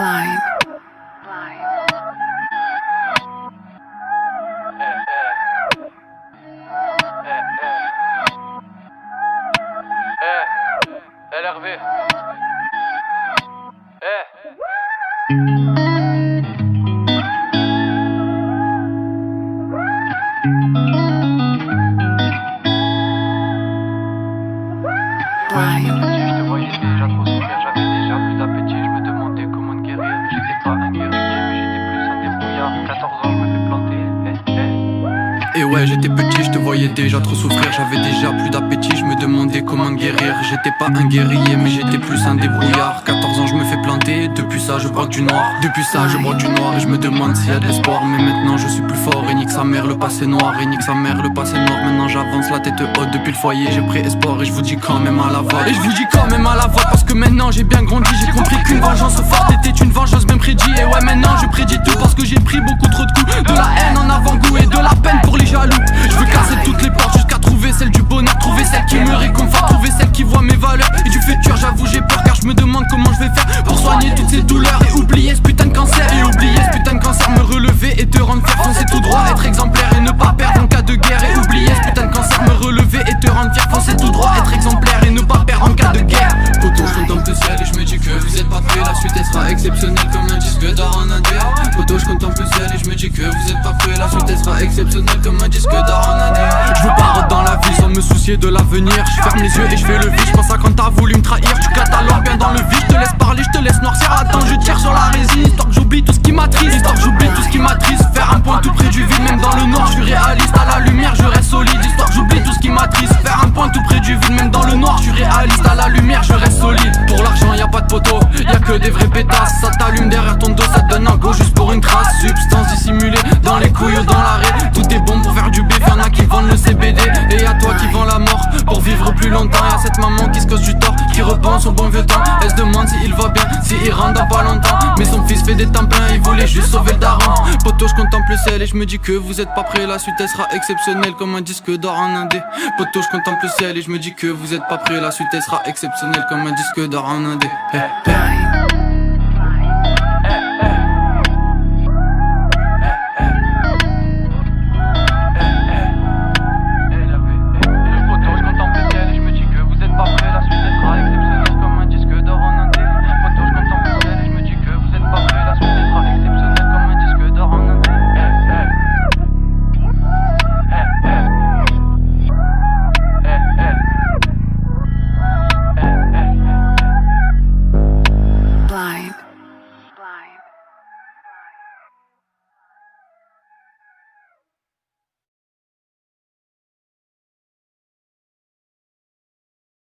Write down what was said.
Live. LRV. Live. Je te voyais déjà trop souffrir, j'avais déjà plus d'appétit. Je me demandais comment te guérir. J'étais pas un guerrier, mais j'étais plus un débrouillard. 14 ans, je me fais planter. Et ouais, j'étais petit, je te voyais déjà trop souffrir. J'avais déjà plus d'appétit, je me demandais comment guérir. J'étais pas un guerrier, mais j'étais plus un débrouillard. 14 ans, je me fais planter, depuis ça, je broque du noir. Depuis ça, je broque du noir et je me demande s'il y a de l'espoir. Mais maintenant, je suis plus fort et nique sa mère, le passé noir. Et nique sa mère, le passé noir. Maintenant, j'avance la tête haute depuis le foyer. J'ai pris espoir et je vous dis quand même à la voix. Et je vous dis quand même à la voix parce que maintenant, j'ai bien grandi. J'ai compris qu'une vengeance forte était une vengeance bien prédit. Et ouais, maintenant, je prédis tout parce que j'ai pris beaucoup trop de coups. De la haine en avant-goût et de la peine pour les jaloux. Je veux casser toutes les portes jusqu'à trouver celle du bonheur. Trouver celle qui me réconforte, trouver celle qui voit mes valeurs. Et du futur j'avoue j'ai peur car je me demande comment je vais faire pour soigner toutes ces douleurs. Et oublier ce putain de cancer, et oublier ce putain de cancer. Me relever et te rendre fier, foncer tout droit, être exemplaire et ne pas perdre en cas de guerre. Et oublier ce putain de cancer, me relever et te rendre fier, foncer tout droit, être exemplaire et ne pas perdre en cas de guerre. Poto je contemple le ciel et je me dis que vous êtes pas prêts. La suite elle sera exceptionnelle comme un disque d'or en indé. Poto je contemple le ciel et je me dis que vous êtes pas prêts. La suite elle sera exceptionnelle comme un disque d'or en indé. Je veux pas dans la vie sans me soucier de l'avenir. Je ferme les yeux et je fais le vide. Je pense à quand t'as voulu me trahir. Tu catalogues bien dans le vide. Je te laisse parler, je te laisse noircir. Attends, je tire sur la résine. Histoire que j'oublie tout ce qui m'attriste. Histoire que j'oublie tout ce qui m'attriste. Faire un point tout près du vide. Même dans le noir, je suis réaliste. À la lumière, je reste solide. Histoire que j'oublie tout ce qui m'attriste. Faire un point tout près du vide. Même dans le noir, je suis réaliste. À la lumière, je reste solide. Pour l'argent, y a pas de poteau. Y a que des vrais pétasses. Ça t'allume derrière ton dos. Ça te donne un go juste pour une trace. Substance dissimulée dans les couilles ou dans l'arrêt. Tout est bon pour faire du bif. Y'en a qui vendent le CBD. Et y'a toi qui vends la mort pour vivre plus longtemps. Y'a cette maman qui se cause du tort, qui repense au bon vieux temps. Elle se demande s'il va bien, s'il rentre dans pas longtemps. Mais son fils fait des temps pleins, il voulait juste sauver le daron. Poto je contemple le ciel et je me dis que vous êtes pas prêts. La suite elle sera exceptionnelle comme un disque d'or en indé. Poto je contemple le ciel et je me dis que vous êtes pas prêts. La suite elle sera exceptionnelle comme un disque d'or en indé. Hey, hey.